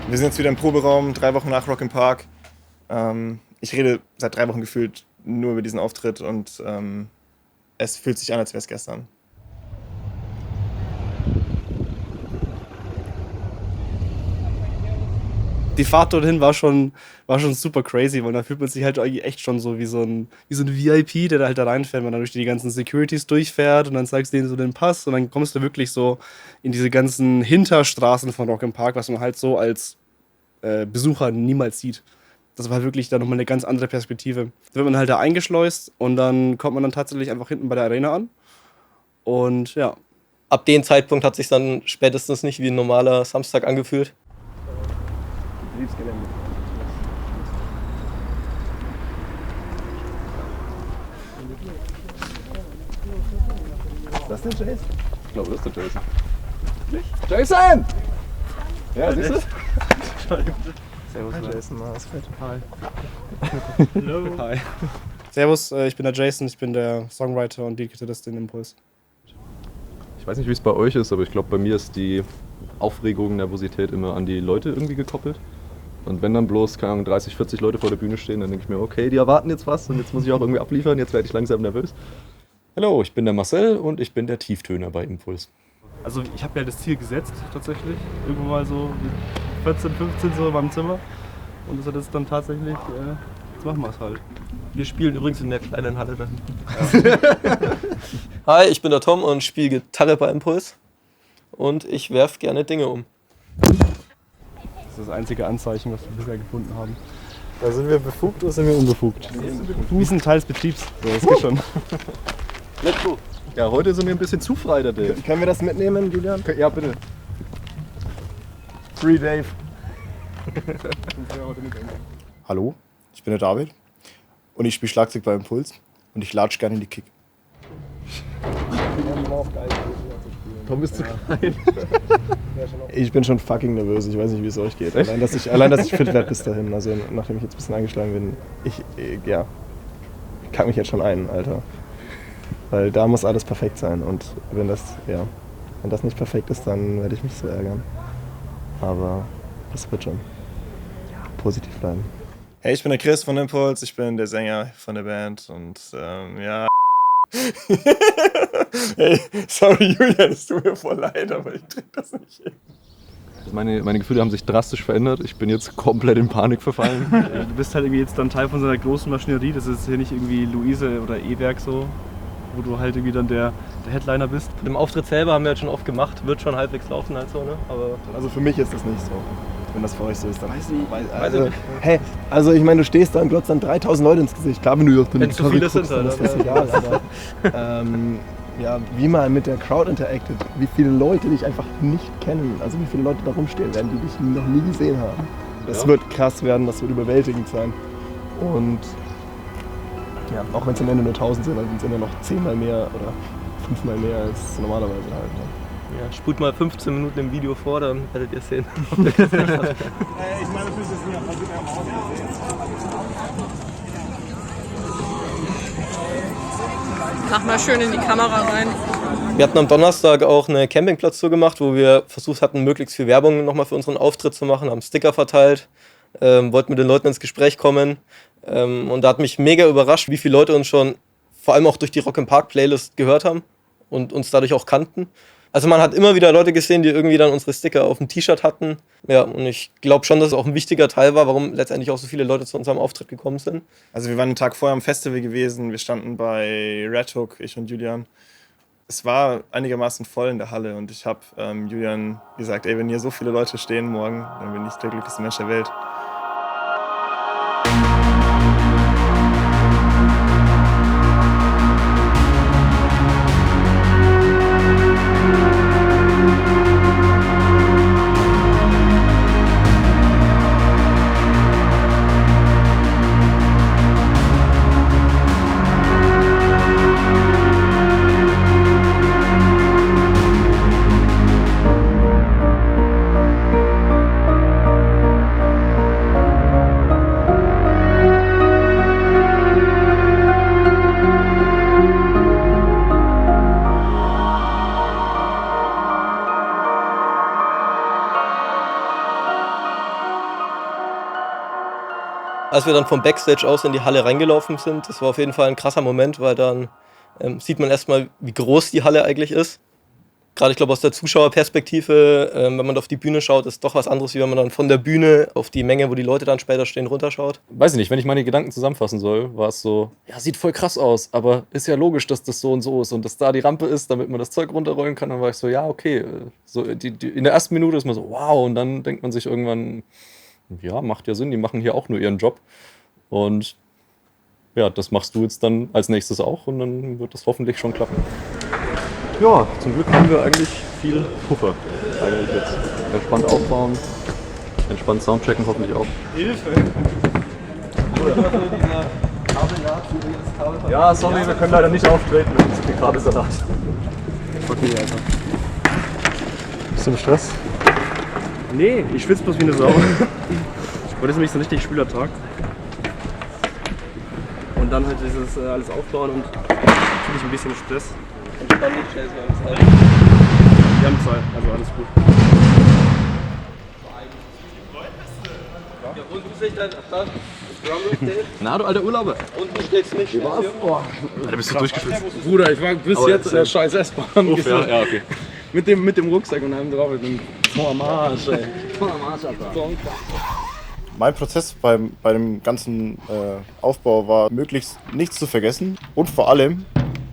Wir sind jetzt wieder im Proberaum, 3 Wochen nach Rock im Park. Ich rede seit 3 Wochen gefühlt nur über diesen Auftritt und es fühlt sich an, als wäre es gestern. Die Fahrt dorthin war schon super crazy, weil da fühlt man sich halt eigentlich echt schon so wie so ein VIP, der da halt da reinfährt, wenn man dann durch die ganzen Securities durchfährt und dann zeigst du denen so den Pass und dann kommst du wirklich so in diese ganzen Hinterstraßen von Rock im Park, was man halt so als Besucher niemals sieht. Das war wirklich dann nochmal eine ganz andere Perspektive. Da wird man halt da eingeschleust und dann kommt man dann tatsächlich einfach hinten bei der Arena an. Und ja. Ab dem Zeitpunkt hat sich dann spätestens nicht wie ein normaler Samstag angefühlt. Betriebsgelände. Das ist der Jason? Ich glaube, das ist der Jason. Jason! Ja, siehst du? Servus, Jason. Hi. Hallo. Hi. Servus, ich bin der Jason, ich bin der Songwriter und Gitarrist in Impuls. Ich weiß nicht, wie es bei euch ist, aber ich glaube, bei mir ist die Aufregung, Nervosität immer an die Leute irgendwie gekoppelt. Und wenn dann bloß, keine Ahnung, 30, 40 Leute vor der Bühne stehen, dann denke ich mir, okay, die erwarten jetzt was und jetzt muss ich auch irgendwie abliefern, jetzt werde ich langsam nervös. Hallo, ich bin der Marcel und ich bin der Tieftöner bei Impuls. Also ich habe mir das Ziel gesetzt, tatsächlich. Irgendwo mal so 14, 15 so in meinem Zimmer. Und das hat jetzt dann tatsächlich, jetzt machen wir es halt. Wir spielen übrigens in der kleinen Halle da hinten. Hi, ich bin der Tom und spiele Gitarre bei Impuls. Und ich werfe gerne Dinge um. Das ist das einzige Anzeichen, was wir bisher gefunden haben. Da sind wir befugt oder sind wir unbefugt? Wir sind Teil des Betriebs. So, das geht schon. Let's go. Ja, heute sind wir ein bisschen zu frei, der Dave. Können wir das mitnehmen, Julian? Ja, bitte. Free Dave. Hallo, ich bin der David und ich spiele Schlagzeug bei Impuls und ich latsch gerne in die Kick. Tom ist zu klein. Ich bin schon fucking nervös, ich weiß nicht, wie es euch geht. Allein, dass ich fit werde bis dahin, also nachdem ich jetzt ein bisschen eingeschlagen bin, ich kack mich jetzt schon ein, Alter. Weil da muss alles perfekt sein und wenn das nicht perfekt ist, dann werde ich mich so ärgern. Aber das wird schon. Positiv bleiben. Hey, ich bin der Chris von Impuls, ich bin der Sänger von der Band und ja. Hey, sorry Julian, es tut mir voll leid, aber ich krieg das nicht hin. Meine Gefühle haben sich drastisch verändert. Ich bin jetzt komplett in Panik verfallen. Du bist halt irgendwie jetzt dann Teil von so einer großen Maschinerie. Das ist hier nicht irgendwie Luise oder E-Werk so, wo du halt irgendwie dann der Headliner bist. Den Auftritt selber haben wir jetzt schon oft gemacht, wird schon halbwegs laufen halt so, ne? Aber also für mich ist das nicht so. Wenn das für euch so ist, dann weiß ich nicht. Hey, also ich meine, du stehst da und glotzt dann 3000 Leute ins Gesicht. Klar, wenn du auf wenn zu viele sind, dann ist das egal. Aber ja, wie man mit der Crowd interactet, wie viele Leute dich einfach nicht kennen, also wie viele Leute da rumstehen werden, die dich noch nie gesehen haben. Das wird krass werden, das wird überwältigend sein. Und ja, auch wenn es am Ende nur 1000 sind, dann sind ja noch 10-mal mehr oder 5-mal mehr als normalerweise halt. Ne? ja, spult mal 15 Minuten im Video vor, dann werdet ihr sehen. Mach mal schön in die Kamera rein. Wir hatten am Donnerstag auch eine Campingplatztour gemacht, wo wir versucht hatten, möglichst viel Werbung nochmal für unseren Auftritt zu machen, haben Sticker verteilt, wollten mit den Leuten ins Gespräch kommen. Und da hat mich mega überrascht, wie viele Leute uns schon vor allem auch durch die Rock im Park Playlist gehört haben und uns dadurch auch kannten. Also man hat immer wieder Leute gesehen, die irgendwie dann unsere Sticker auf dem T-Shirt hatten. Ja, und ich glaube schon, dass es auch ein wichtiger Teil war, warum letztendlich auch so viele Leute zu unserem Auftritt gekommen sind. Also wir waren einen Tag vorher am Festival gewesen, wir standen bei Red Hook, ich und Julian. Es war einigermaßen voll in der Halle und ich habe Julian gesagt, ey, wenn hier so viele Leute stehen morgen, dann bin ich der glücklichste Mensch der Welt. Als wir dann vom Backstage aus in die Halle reingelaufen sind, das war auf jeden Fall ein krasser Moment, weil dann sieht man erstmal, wie groß die Halle eigentlich ist. Gerade, ich glaube, aus der Zuschauerperspektive, wenn man auf die Bühne schaut, ist doch was anderes, wie wenn man dann von der Bühne auf die Menge, wo die Leute dann später stehen, runterschaut. Weiß ich nicht, wenn ich meine Gedanken zusammenfassen soll, war es so, ja, sieht voll krass aus, aber ist ja logisch, dass das so und so ist und dass da die Rampe ist, damit man das Zeug runterrollen kann. Dann war ich so, ja, okay. So, in der ersten Minute ist man so, wow, und dann denkt man sich irgendwann, ja, macht ja Sinn, die machen hier auch nur ihren Job. Und ja, das machst du jetzt dann als nächstes auch und dann wird das hoffentlich schon klappen. Ja, zum Glück haben wir eigentlich viel Puffer. Eigentlich jetzt entspannt aufbauen, entspannt Soundchecken hoffentlich auch. Hilfe! Ja, sorry, wir können leider nicht auftreten mit dem Kabelsalat. Okay, Alter. Bist du im Stress? Nee, ich schwitze bloß wie eine Sau. Heute ist nämlich so ein richtig schwüler Tag. Und dann halt dieses alles aufbauen und natürlich ein bisschen Stress. Entspann dich, Chase, wir haben Zeit. Wir haben Zeit, also alles gut. Ja, und du siehst dann, da, Na, du alter Urlauber. unten steht's nicht. Wie war's? Alter, bist du durchgeschwitzt? Bruder, ich war bis jetzt in der scheiß S-Bahn gesessen. Ja, okay. Mit dem Rucksack und einem drauf. Voll am Arsch, ey. Voll am Arsch, Alter. Mein Prozess bei dem ganzen Aufbau war, möglichst nichts zu vergessen und vor allem,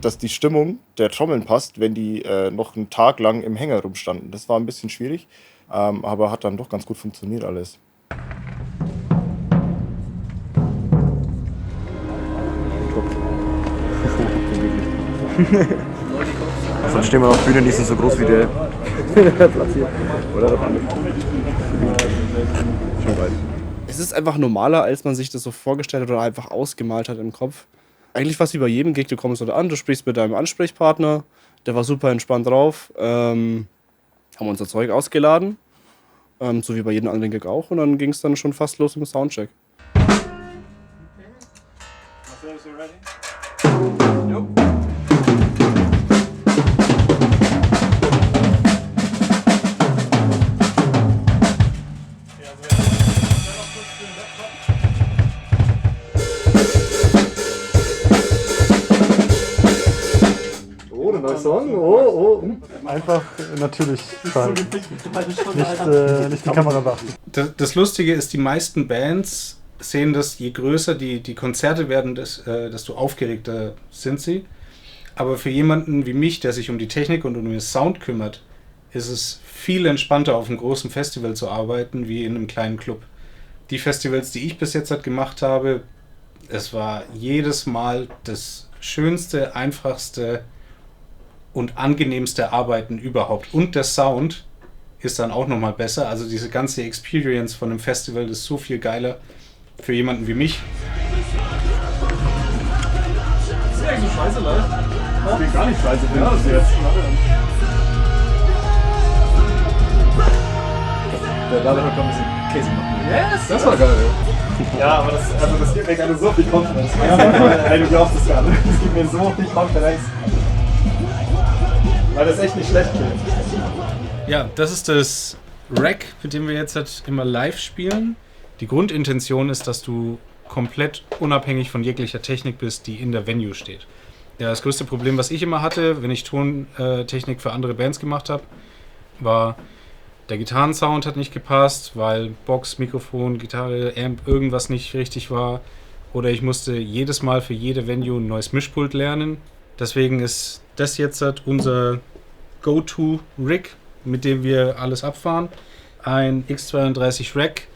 dass die Stimmung der Trommeln passt, wenn die noch einen Tag lang im Hänger rumstanden. Das war ein bisschen schwierig, aber hat dann doch ganz gut funktioniert alles. Sonst stehen wir auf der Bühne, die sind so groß wie der Platz hier. Oder der andere. Schon weit. Es ist einfach normaler, als man sich das so vorgestellt hat oder einfach ausgemalt hat im Kopf. Eigentlich fast wie bei jedem Gig, du kommst dort an, du sprichst mit deinem Ansprechpartner, der war super entspannt drauf, haben unser Zeug ausgeladen, so wie bei jedem anderen Gig auch, und dann ging es dann schon fast los im Soundcheck. Einfach natürlich nicht die Kamera beachten. Das Lustige ist, die meisten Bands sehen das, je größer die Konzerte werden, desto aufgeregter sind sie. Aber für jemanden wie mich, der sich um die Technik und um den Sound kümmert, ist es viel entspannter, auf einem großen Festival zu arbeiten, wie in einem kleinen Club. Die Festivals, die ich bis jetzt halt gemacht habe, es war jedes Mal das schönste, einfachste und angenehmste Arbeiten überhaupt. Und der Sound ist dann auch nochmal besser. Also diese ganze Experience von einem Festival ist so viel geiler für jemanden wie mich. Das ist eigentlich so scheiße leicht. Das geht gar nicht scheiße, finde ich jetzt. Der Dada hat ein bisschen Käse gemacht. Yes! Das war geil, Ja, aber das gibt mir gerade so viel Confidence. Ey, du glaubst es gar nicht. Das gibt mir so viel Confidence. Weil das echt nicht schlecht klingt. Ja, das ist das Rack, mit dem wir jetzt halt immer live spielen. Die Grundintention ist, dass du komplett unabhängig von jeglicher Technik bist, die in der Venue steht. Ja, das größte Problem, was ich immer hatte, wenn ich Tontechnik für andere Bands gemacht habe, war, der Gitarrensound hat nicht gepasst, weil Box, Mikrofon, Gitarre, Amp, irgendwas nicht richtig war. Oder ich musste jedes Mal für jede Venue ein neues Mischpult lernen. Deswegen ist das jetzt halt unser Go-To-Rig, mit dem wir alles abfahren. Ein X32 Rack,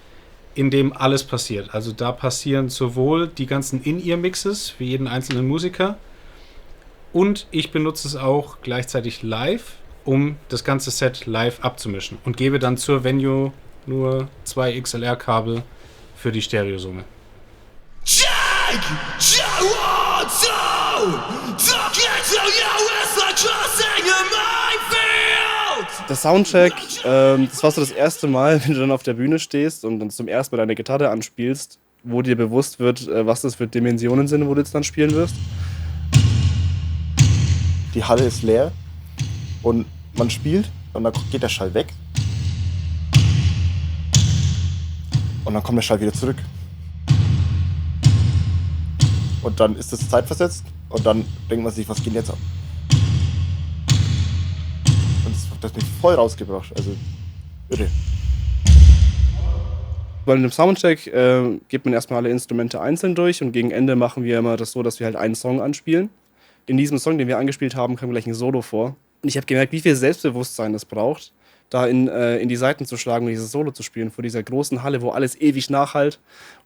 in dem alles passiert. Also da passieren sowohl die ganzen In-Ear-Mixes für jeden einzelnen Musiker und ich benutze es auch gleichzeitig live, um das ganze Set live abzumischen und gebe dann zur Venue nur 2 XLR-Kabel für die Stereosumme. Der Soundcheck, das war so das erste Mal, wenn du dann auf der Bühne stehst und dann zum ersten Mal deine Gitarre anspielst, wo dir bewusst wird, was das für Dimensionen sind, wo du jetzt dann spielen wirst. Die Halle ist leer und man spielt und dann geht der Schall weg. Und dann kommt der Schall wieder zurück. und dann ist das zeitversetzt und dann denkt man sich, was geht jetzt ab? Und das hat mich voll rausgebracht, also irre. Bei einem Soundcheck geht man erstmal alle Instrumente einzeln durch und gegen Ende machen wir immer das so, dass wir halt einen Song anspielen. In diesem Song, den wir angespielt haben, kam gleich ein Solo vor. Und ich habe gemerkt, wie viel Selbstbewusstsein es braucht, da in die Saiten zu schlagen und dieses Solo zu spielen, vor dieser großen Halle, wo alles ewig nachhallt.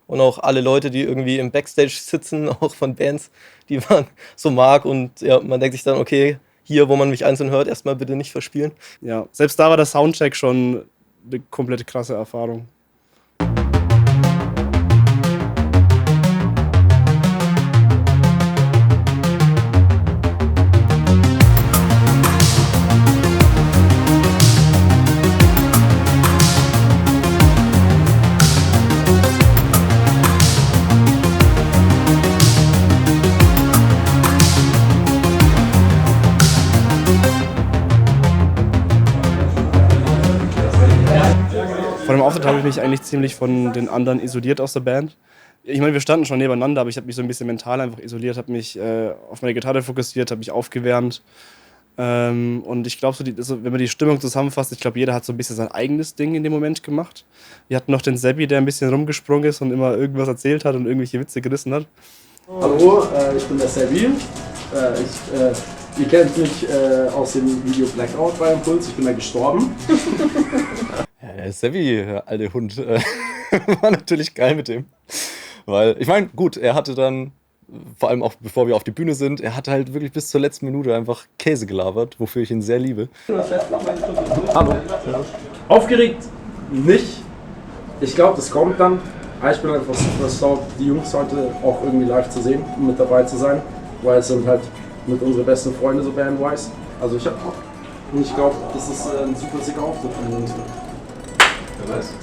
Und auch alle Leute, die irgendwie im Backstage sitzen, auch von Bands, die man so mag. Und ja, man denkt sich dann, okay, hier, wo man mich einzeln hört, erstmal bitte nicht verspielen. Ja, selbst da war der Soundcheck schon eine komplett krasse Erfahrung. Vor dem Auftritt habe ich mich eigentlich ziemlich von den anderen isoliert aus der Band. Ich meine, wir standen schon nebeneinander, aber ich habe mich so ein bisschen mental einfach isoliert, habe mich auf meine Gitarre fokussiert, habe mich aufgewärmt. Und ich glaube, wenn man die Stimmung zusammenfasst, ich glaube, jeder hat so ein bisschen sein eigenes Ding in dem Moment gemacht. Wir hatten noch den Seppi, der ein bisschen rumgesprungen ist und immer irgendwas erzählt hat und irgendwelche Witze gerissen hat. Hallo, ich bin der Seppi. Ihr kennt mich aus dem Video Blackout bei Impuls, ich bin da gestorben. Ja, Sevi, der alte Hund, war natürlich geil mit dem. Weil, ich meine, gut, er hatte dann, vor allem auch bevor wir auf die Bühne sind, er hatte halt wirklich bis zur letzten Minute einfach Käse gelabert, wofür ich ihn sehr liebe. Hallo. Aufgeregt nicht. Ich glaube, das kommt dann. Ich bin einfach super stoked, die Jungs heute auch irgendwie live zu sehen und mit dabei zu sein, weil es sind halt mit unseren besten Freunden so bandwise. Also ich hab Bock. Und ich glaube, das ist ein super sicker Auftritt von uns. Wer weiß.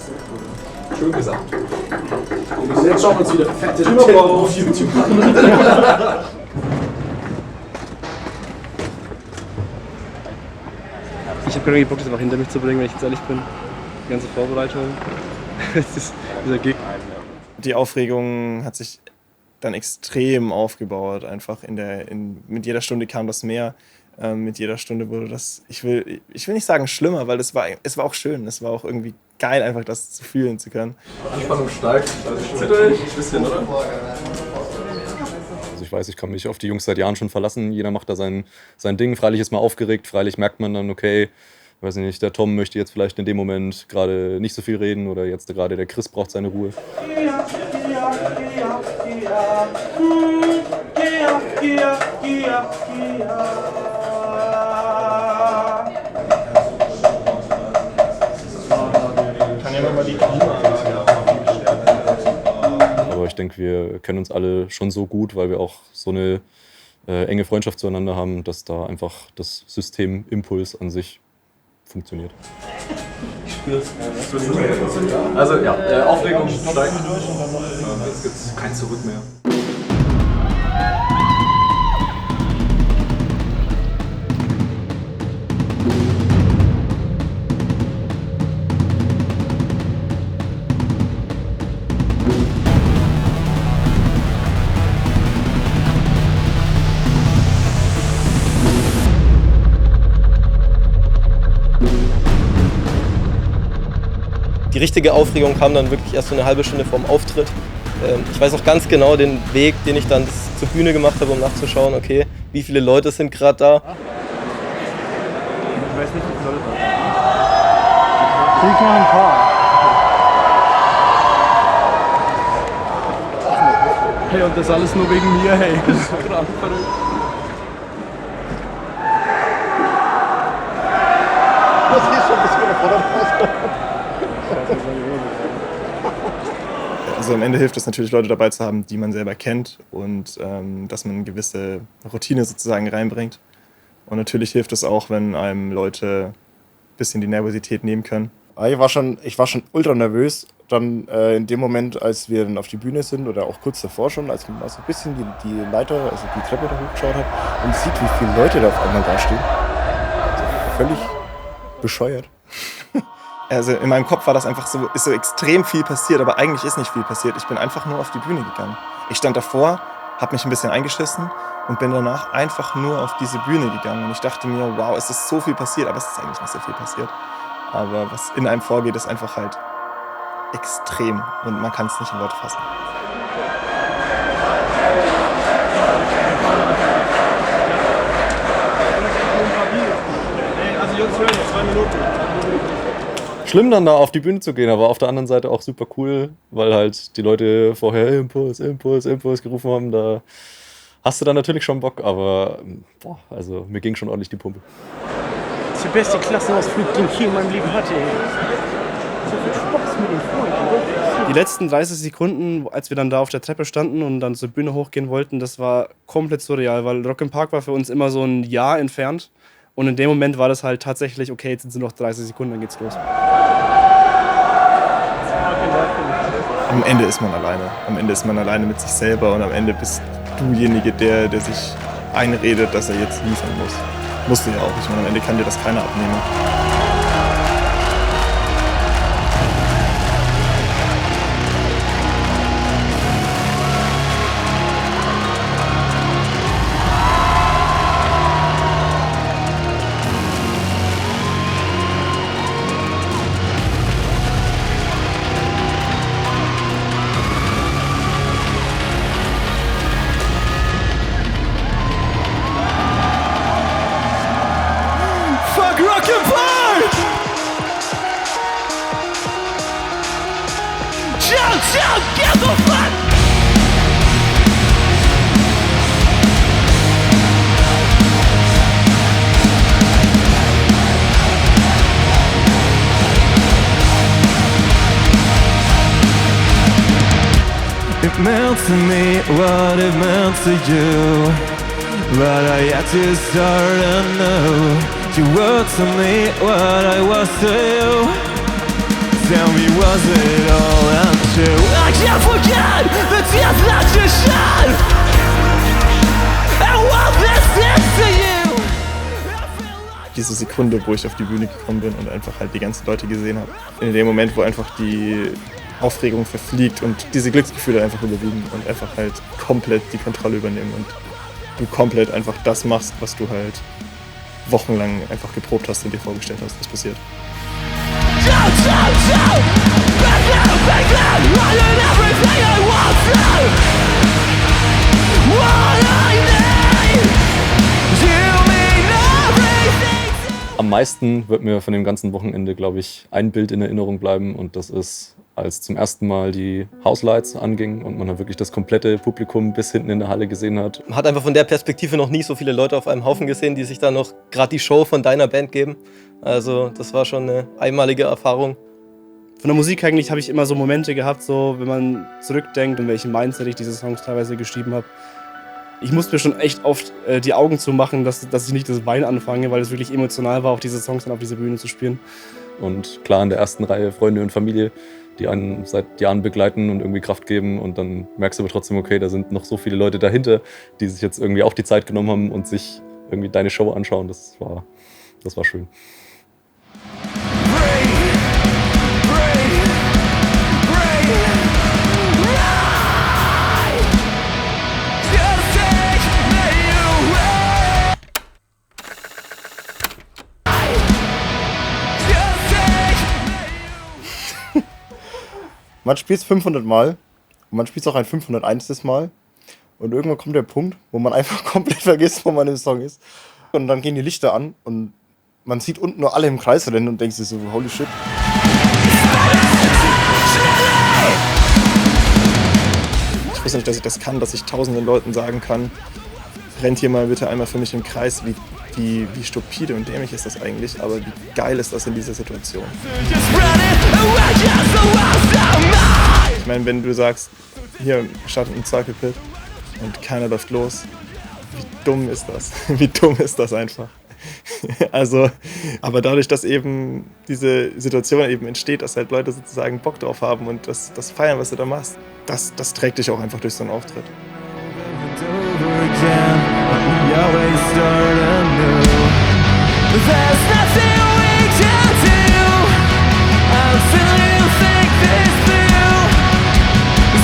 Schön gesagt. Und jetzt schauen wir uns wieder fette Titten auf YouTube an. Ich habe irgendwie Bock, das einfach hinter mich zu bringen, wenn ich jetzt ehrlich bin. Die ganze Vorbereitung. Dieser Gig. Die Aufregung hat sich dann extrem aufgebaut. Einfach mit jeder Stunde kam das mehr. Mit jeder Stunde wurde das, ich will nicht sagen schlimmer, weil es war auch schön. Es war auch irgendwie geil, einfach das zu fühlen zu können. Anspannung steigt. Zieht euch ein bisschen, oder? Also ich weiß, ich kann mich auf die Jungs seit Jahren schon verlassen. Jeder macht da sein Ding. Freilich ist man aufgeregt. Freilich merkt man dann, okay, weiß ich nicht, der Tom möchte jetzt vielleicht in dem Moment gerade nicht so viel reden oder jetzt gerade der Chris braucht seine Ruhe. Aber ich denke, wir kennen uns alle schon so gut, weil wir auch so eine enge Freundschaft zueinander haben, dass da einfach das System Impuls an sich funktioniert. Ich spür's. Also ja, Aufregung steigt. Jetzt gibt's kein Zurück mehr. Die richtige Aufregung kam dann wirklich erst so eine halbe Stunde vorm Auftritt. Ich weiß auch ganz genau den Weg, den ich dann zur Bühne gemacht habe, um nachzuschauen, okay, wie viele Leute sind gerade da. Ich weiß nicht, wie viele Leute da sind. Ich mal ein paar. Hey, und das alles nur wegen mir, hey. Das ist krank verrückt. Das ist schon ein bisschen vor der Pause. Also am Ende hilft es natürlich, Leute dabei zu haben, die man selber kennt und dass man eine gewisse Routine sozusagen reinbringt. Und natürlich hilft es auch, wenn einem Leute ein bisschen die Nervosität nehmen können. Ich war schon ultra nervös. Dann in dem Moment, als wir dann auf die Bühne sind oder auch kurz davor schon, als man mal so ein bisschen die Leiter, also die Treppe da hochgeschaut hat und sieht, wie viele Leute da auf einmal da stehen. Also völlig bescheuert. Also in meinem Kopf war das einfach so, ist so extrem viel passiert, aber eigentlich ist nicht viel passiert. Ich bin einfach nur auf die Bühne gegangen. Ich stand davor, habe mich ein bisschen eingeschissen und bin danach einfach nur auf diese Bühne gegangen. Und ich dachte mir, wow, es ist so viel passiert, aber es ist eigentlich nicht so viel passiert. Aber was in einem vorgeht, ist einfach halt extrem und man kann es nicht in Worte fassen. Schlimm dann da auf die Bühne zu gehen, aber auf der anderen Seite auch super cool, weil halt die Leute vorher Impuls gerufen haben, da hast du dann natürlich schon Bock, aber also mir ging schon ordentlich die Pumpe. Das ist der beste Klassenausflug, den ich je in meinem Leben hatte. So viel Spaß mit den Freunden. Die letzten 30 Sekunden, als wir dann da auf der Treppe standen und dann zur Bühne hochgehen wollten, das war komplett surreal, weil Rock im Park war für uns immer so ein Jahr entfernt. Und in dem Moment war das halt tatsächlich, okay, jetzt sind es noch 30 Sekunden, dann geht's los. Am Ende ist man alleine. Am Ende ist man alleine mit sich selber und am Ende bist dujenige, der sich einredet, dass er jetzt liefern muss. Musst du ja auch. Ich meine, am Ende kann dir das keiner abnehmen. It meant to me what it meant to you, but I had to start anew. You were to me what I was to you. Tell me, was it all untrue? I can't forget the tears that you shed, and what this is to you. Diese Sekunde, wo ich auf die Bühne gekommen bin und einfach halt die ganzen Leute gesehen habe. In dem Moment, wo einfach die Aufregung verfliegt und diese Glücksgefühle einfach überwiegen und einfach halt komplett die Kontrolle übernehmen und du komplett einfach das machst, was du halt wochenlang einfach geprobt hast und dir vorgestellt hast, was passiert. Am meisten wird mir von dem ganzen Wochenende, glaube ich, ein Bild in Erinnerung bleiben und das ist, als zum ersten Mal die Houselights angingen und man dann wirklich das komplette Publikum bis hinten in der Halle gesehen hat. Man hat einfach von der Perspektive noch nie so viele Leute auf einem Haufen gesehen, die sich dann noch gerade die Show von deiner Band geben. Also das war schon eine einmalige Erfahrung. Von der Musik eigentlich habe ich immer so Momente gehabt, so wenn man zurückdenkt, in welchem Mindset ich diese Songs teilweise geschrieben habe. Ich musste mir schon echt oft die Augen zumachen, dass ich nicht das Weinen anfange, weil es wirklich emotional war, auch diese Songs dann auf dieser Bühne zu spielen. Und klar in der ersten Reihe Freunde und Familie, die einen seit Jahren begleiten und irgendwie Kraft geben. Und dann merkst du aber trotzdem, okay, da sind noch so viele Leute dahinter, die sich jetzt irgendwie auch die Zeit genommen haben und sich irgendwie deine Show anschauen. Das war schön. Man spielt es 500 Mal und man spielt es auch ein 501. Mal. Und irgendwann kommt der Punkt, wo man einfach komplett vergisst, wo man im Song ist. Und dann gehen die Lichter an und man sieht unten nur alle im Kreis rennen und denkt sich so, holy shit. Ich wusste nicht, dass ich das kann, dass ich tausenden Leuten sagen kann, rennt hier mal bitte einmal für mich im Kreis, wie stupide und dämlich ist das eigentlich, aber wie geil ist das in dieser Situation. Ich meine, wenn du sagst, hier startet ein Circle Pit und keiner läuft los, wie dumm ist das? Wie dumm ist das einfach? Also, aber dadurch, dass eben diese Situation eben entsteht, dass halt Leute sozusagen Bock drauf haben und das feiern, was du da machst, das trägt dich auch einfach durch so einen Auftritt.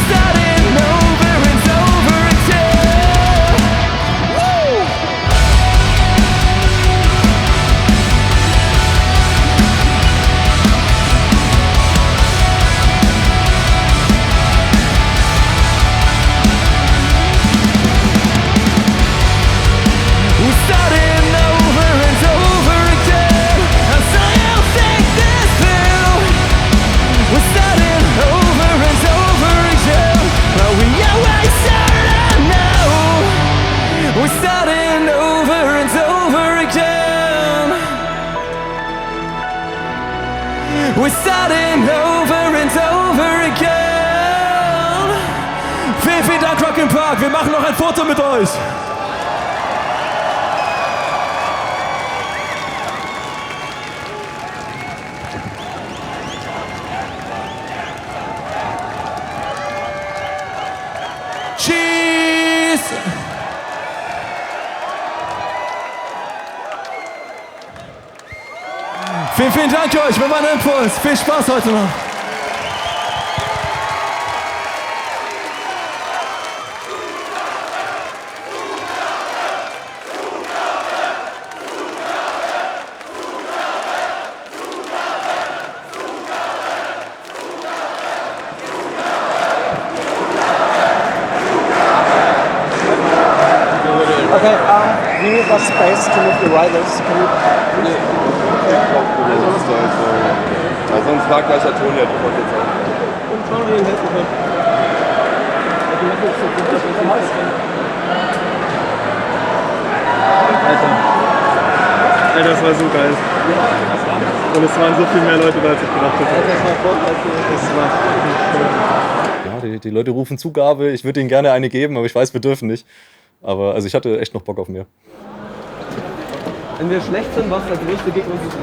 Starting over and over again. We're starting over and over again. Vielen Dank, Rock im Park. Wir machen noch ein Foto mit euch. Cheers! Vielen Dank euch, wir waren Impuls. Viel Spaß heute noch. Okay, we need the space to move the riders. Can you... Sonst fragt gleich der Toni, die kommt jetzt auch. Und Toni helfen können. Alter, das war so geil. Und es waren so viel mehr Leute da, als ich gedacht hätte. Das war schön. Ja, die Leute rufen Zugabe. Ich würde ihnen gerne eine geben, aber ich weiß, wir dürfen nicht. Aber also ich hatte echt noch Bock auf mehr. Wenn wir schlecht sind, was der größte Gegner ist.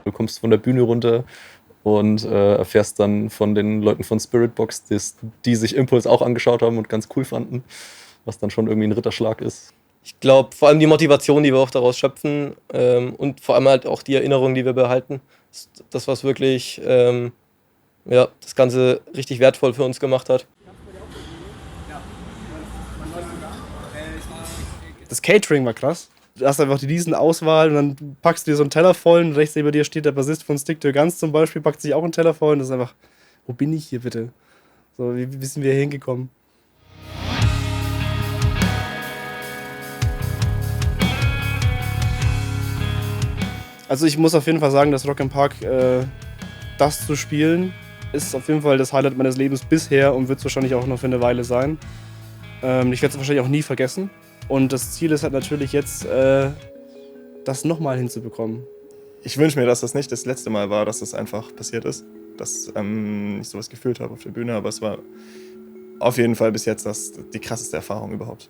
Du kommst von der Bühne runter und erfährst dann von den Leuten von Spiritbox, die sich Impulse auch angeschaut haben und ganz cool fanden, was dann schon irgendwie ein Ritterschlag ist. Ich glaube, vor allem die Motivation, die wir auch daraus schöpfen und vor allem halt auch die Erinnerungen, die wir behalten, ist das, was wirklich das Ganze richtig wertvoll für uns gemacht hat. Das Catering war krass. Du hast einfach die Riesenauswahl und dann packst du dir so einen Teller voll und rechts neben dir steht der Bassist von Stick to Your Guns zum Beispiel, packt sich auch einen Teller voll und das ist einfach, wo bin ich hier bitte? So, wie sind wir hier hingekommen? Also ich muss auf jeden Fall sagen, dass Rock im Park, das zu spielen, ist auf jeden Fall das Highlight meines Lebens bisher und wird es wahrscheinlich auch noch für eine Weile sein. Ich werde es wahrscheinlich auch nie vergessen. Und das Ziel ist halt natürlich jetzt, das nochmal hinzubekommen. Ich wünsche mir, dass das nicht das letzte Mal war, dass das einfach passiert ist. Dass ich sowas gefühlt habe auf der Bühne, aber es war auf jeden Fall bis jetzt die krasseste Erfahrung überhaupt.